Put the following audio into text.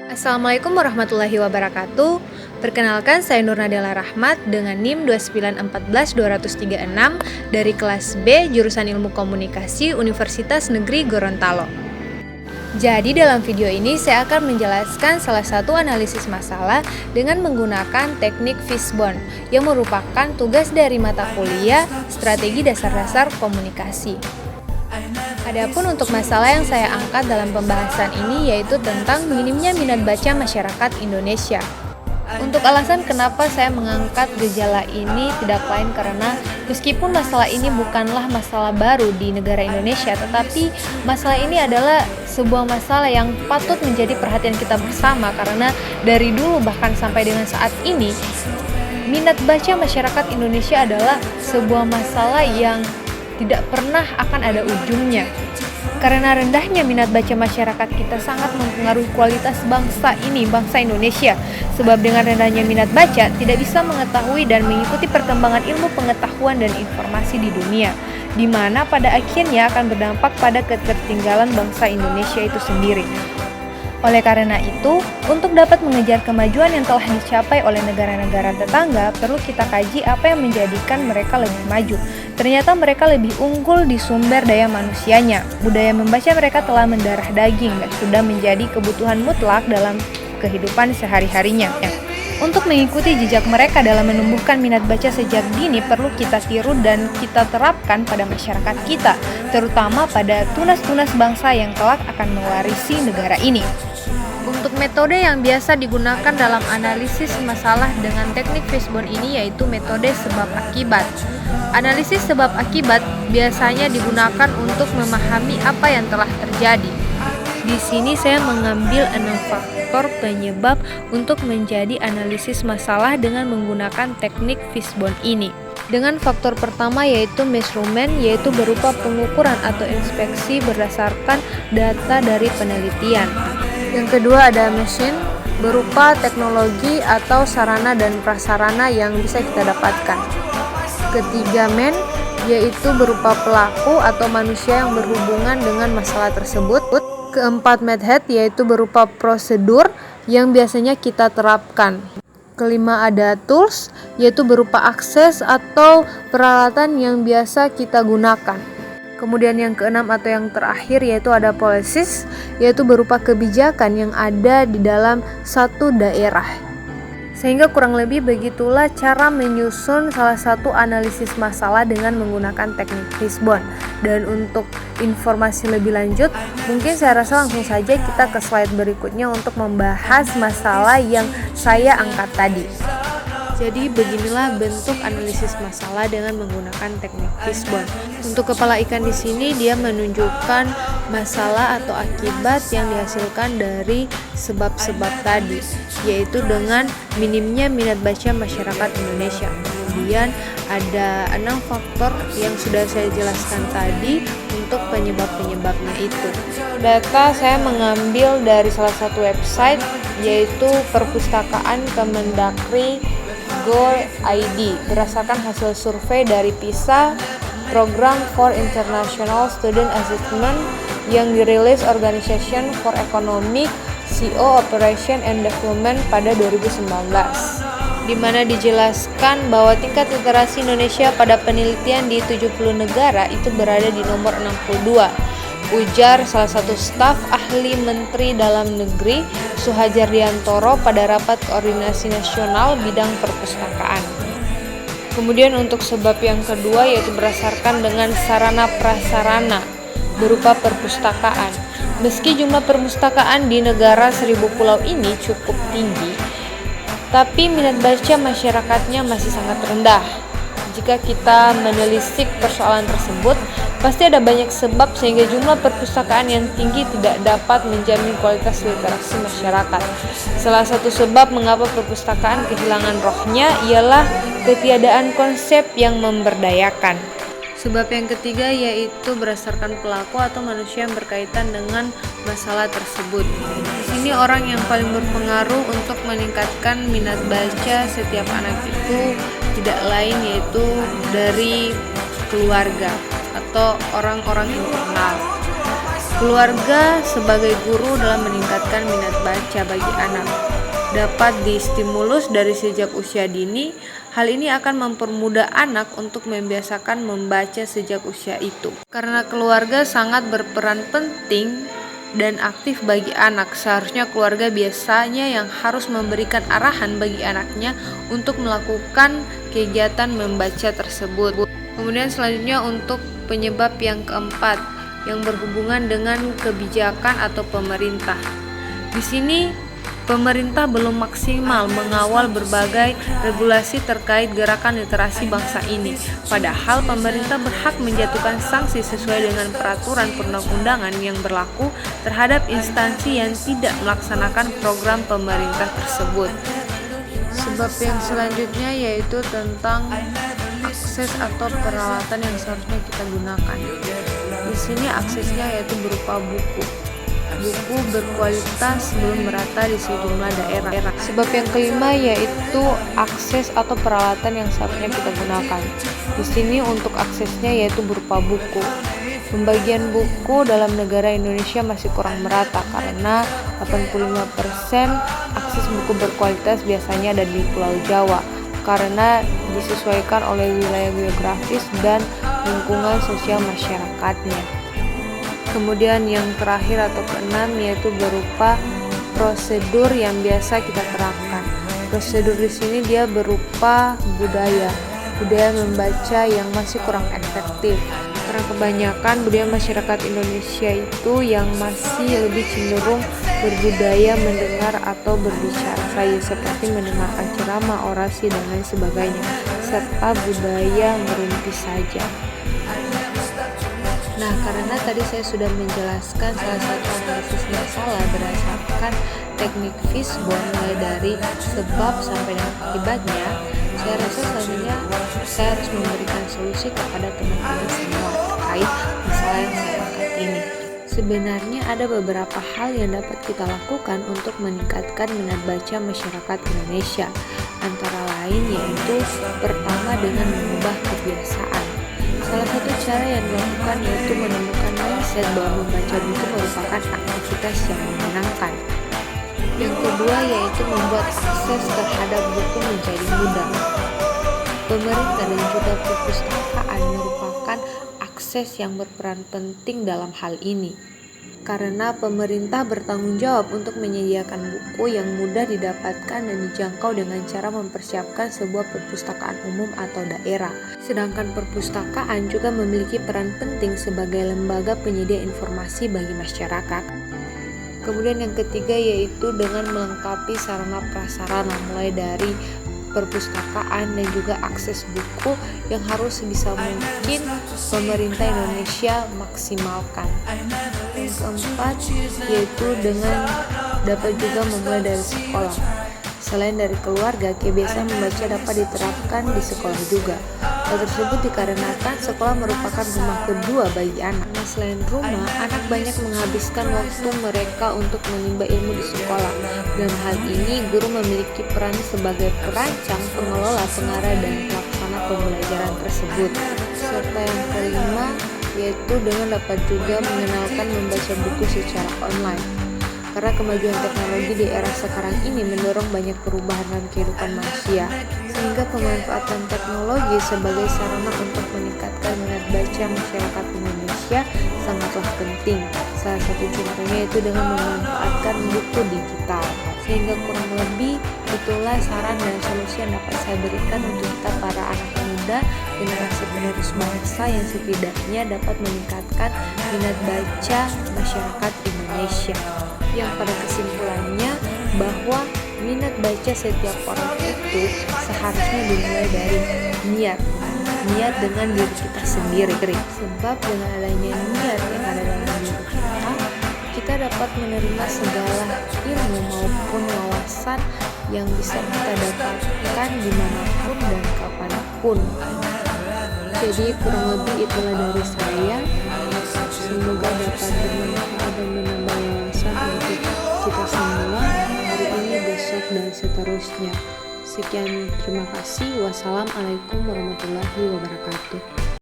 Assalamualaikum warahmatullahi wabarakatuh. Perkenalkan, saya Nur Nadela Rahmat dengan NIM 2914236 dari kelas B jurusan Ilmu Komunikasi Universitas Negeri Gorontalo. Jadi dalam video ini saya akan menjelaskan salah satu analisis masalah dengan menggunakan teknik Fishbone yang merupakan tugas dari mata kuliah Strategi Dasar-Dasar Komunikasi. Adapun untuk masalah yang saya angkat dalam pembahasan ini yaitu tentang minimnya minat baca masyarakat Indonesia. Untuk alasan kenapa saya mengangkat gejala ini tidak lain karena meskipun masalah ini bukanlah masalah baru di negara Indonesia, tetapi masalah ini adalah sebuah masalah yang patut menjadi perhatian kita bersama karena dari dulu bahkan sampai dengan saat ini minat baca masyarakat Indonesia adalah sebuah masalah yang tidak pernah akan ada ujungnya. Karena rendahnya minat baca masyarakat kita sangat mempengaruhi kualitas bangsa ini, bangsa Indonesia. Sebab dengan rendahnya minat baca, tidak bisa mengetahui dan mengikuti perkembangan ilmu pengetahuan dan informasi di dunia, di mana pada akhirnya akan berdampak pada ketertinggalan bangsa Indonesia itu sendiri. Oleh karena itu, untuk dapat mengejar kemajuan yang telah dicapai oleh negara-negara tetangga, perlu kita kaji apa yang menjadikan mereka lebih maju. Ternyata mereka lebih unggul di sumber daya manusianya. Budaya membaca mereka telah mendarah daging dan sudah menjadi kebutuhan mutlak dalam kehidupan sehari-harinya. Untuk mengikuti jejak mereka dalam menumbuhkan minat baca sejak dini perlu kita tiru dan kita terapkan pada masyarakat kita, terutama pada tunas-tunas bangsa yang kelak akan mewarisi negara ini. Untuk metode yang biasa digunakan dalam analisis masalah dengan teknik Fishbone ini yaitu metode sebab akibat. Analisis sebab akibat biasanya digunakan untuk memahami apa yang telah terjadi. Di sini saya mengambil 6 faktor penyebab untuk menjadi analisis masalah dengan menggunakan teknik Fishbone ini. Dengan faktor pertama yaitu measurement, yaitu berupa pengukuran atau inspeksi berdasarkan data dari penelitian. Yang kedua ada machine, berupa teknologi atau sarana dan prasarana yang bisa kita dapatkan. Ketiga man, yaitu berupa pelaku atau manusia yang berhubungan dengan masalah tersebut. Keempat method, yaitu berupa prosedur yang biasanya kita terapkan. Kelima ada tools, yaitu berupa akses atau peralatan yang biasa kita gunakan. Kemudian yang keenam atau yang terakhir yaitu ada policies, yaitu berupa kebijakan yang ada di dalam satu daerah. Sehingga kurang lebih begitulah cara menyusun salah satu analisis masalah dengan menggunakan teknik Fishbone. Dan untuk informasi lebih lanjut, mungkin saya rasa langsung saja kita ke slide berikutnya untuk membahas masalah yang saya angkat tadi. Jadi beginilah bentuk analisis masalah dengan menggunakan teknik Fishbone. Untuk kepala ikan di sini dia menunjukkan masalah atau akibat yang dihasilkan dari sebab-sebab tadi, yaitu dengan minimnya minat baca masyarakat Indonesia. Kemudian ada 6 faktor yang sudah saya jelaskan tadi untuk penyebab-penyebabnya itu. Data saya mengambil dari salah satu website yaitu Perpustakaan Kemendagri Go.id berdasarkan hasil survei dari PISA, Program for International Student Assessment yang dirilis Organization for Economic Co-operation and Development pada 2019, di mana dijelaskan bahwa tingkat literasi Indonesia pada penelitian di 70 negara itu berada di nomor 62. Ujar salah satu staf ahli Menteri Dalam Negeri Suhajar Diantoro pada rapat koordinasi nasional bidang perpustakaan. Kemudian untuk sebab yang kedua yaitu berdasarkan dengan sarana prasarana berupa perpustakaan. Meski jumlah perpustakaan di negara 1000 pulau ini cukup tinggi, tapi minat baca masyarakatnya masih sangat rendah. Jika kita menelisik persoalan tersebut, pasti ada banyak sebab sehingga jumlah perpustakaan yang tinggi tidak dapat menjamin kualitas literasi masyarakat. Salah satu sebab mengapa perpustakaan kehilangan rohnya ialah ketiadaan konsep yang memberdayakan. Sebab yang ketiga yaitu berdasarkan pelaku atau manusia yang berkaitan dengan masalah tersebut. Di sini orang yang paling berpengaruh untuk meningkatkan minat baca setiap anak itu tidak lain yaitu dari keluarga atau orang-orang internal. Keluarga sebagai guru dalam meningkatkan minat baca bagi anak dapat distimulus dari sejak usia dini. Hal ini akan mempermudah anak untuk membiasakan membaca sejak usia itu. Karena keluarga sangat berperan penting dan aktif bagi anak, seharusnya keluarga biasanya yang harus memberikan arahan bagi anaknya untuk melakukan kegiatan membaca tersebut. Kemudian selanjutnya untuk penyebab yang keempat, yang berhubungan dengan kebijakan atau pemerintah. Di sini pemerintah belum maksimal mengawal berbagai regulasi terkait gerakan literasi bangsa ini. Padahal pemerintah berhak menjatuhkan sanksi sesuai dengan peraturan perundang-undangan yang berlaku terhadap instansi yang tidak melaksanakan program pemerintah tersebut. Sebab yang selanjutnya yaitu tentang akses atau peralatan yang seharusnya kita gunakan. Di sini aksesnya yaitu berupa buku berkualitas belum merata di sejumlah daerah. Sebab yang kelima yaitu akses atau peralatan yang seharusnya kita gunakan. Di sini untuk aksesnya yaitu berupa buku. Pembagian buku dalam negara Indonesia masih kurang merata karena 85% akses buku berkualitas biasanya ada di Pulau Jawa karena disesuaikan oleh wilayah geografis dan lingkungan sosial masyarakatnya. Kemudian yang terakhir atau keenam yaitu berupa prosedur yang biasa kita terapkan. Prosedur di sini dia berupa budaya membaca yang masih kurang efektif. Karena kebanyakan budaya masyarakat Indonesia itu yang masih lebih cenderung berbudaya mendengar atau berbicara saja, seperti mendengarkan ceramah, orasi dan lain sebagainya, serta budaya merumpi saja. Nah, karena tadi saya sudah menjelaskan salah satu analisis masalah berdasarkan teknik fishbone mulai dari sebab sampai dengan akibatnya, saya rasa selanjutnya saya harus memberikan solusi kepada teman-teman semua terkait masalah yang saya angkat ini. Sebenarnya ada beberapa hal yang dapat kita lakukan untuk meningkatkan minat baca masyarakat Indonesia. Antara lain yaitu pertama dengan mengubah kebiasaan. Salah satu cara yang dilakukan yaitu menemukan mindset bahwa membaca buku merupakan aktivitas yang menyenangkan. Yang kedua yaitu membuat akses terhadap buku menjadi mudah. Pemerintah dan juga perpustakaan merupakan akses yang berperan penting dalam hal ini. Karena pemerintah bertanggung jawab untuk menyediakan buku yang mudah didapatkan dan dijangkau dengan cara mempersiapkan sebuah perpustakaan umum atau daerah. Sedangkan perpustakaan juga memiliki peran penting sebagai lembaga penyedia informasi bagi masyarakat. Kemudian yang ketiga yaitu dengan melengkapi sarana prasarana mulai dari perpustakaan dan juga akses buku yang harus sebisa mungkin pemerintah Indonesia maksimalkan. Yang keempat yaitu dengan dapat juga memulai dari sekolah. Selain dari keluarga, kebiasaan membaca dapat diterapkan di sekolah juga. Hal tersebut dikarenakan sekolah merupakan rumah kedua bagi anak. Nah, selain rumah, anak banyak menghabiskan waktu mereka untuk menimba ilmu di sekolah. Dalam hal ini, guru memiliki peran sebagai perancang, pengelola, pengarah, dan pelaksana pembelajaran tersebut. Serta yang kelima, yaitu dengan dapat juga mengenalkan membaca buku secara online. Karena kemajuan teknologi di era sekarang ini mendorong banyak perubahan dalam kehidupan manusia, sehingga pemanfaatan teknologi sebagai sarana untuk meningkatkan minat baca masyarakat Indonesia sangatlah penting. Salah satu contohnya itu dengan memanfaatkan buku digital. Sehingga kurang lebih itulah saran dan solusi yang dapat saya berikan untuk kita para anak muda, generasi penerus bangsa yang setidaknya dapat meningkatkan minat baca masyarakat Indonesia. Yang pada kesimpulannya bahwa minat baca setiap orang itu seharusnya dimulai dari niat dengan diri kita sendiri. Sebab dengan adanya niat yang ada dalam diri kita dapat menerima segala ilmu maupun wawasan yang bisa kita dapatkan dimanapun dan kapanpun. Jadi kurang lebih itulah dari saya. Semoga dapat bermanfaat dan menambah wawasan untuk kita semua hari ini, besok, dan seterusnya. Sekian, terima kasih. Wassalamualaikum warahmatullahi wabarakatuh.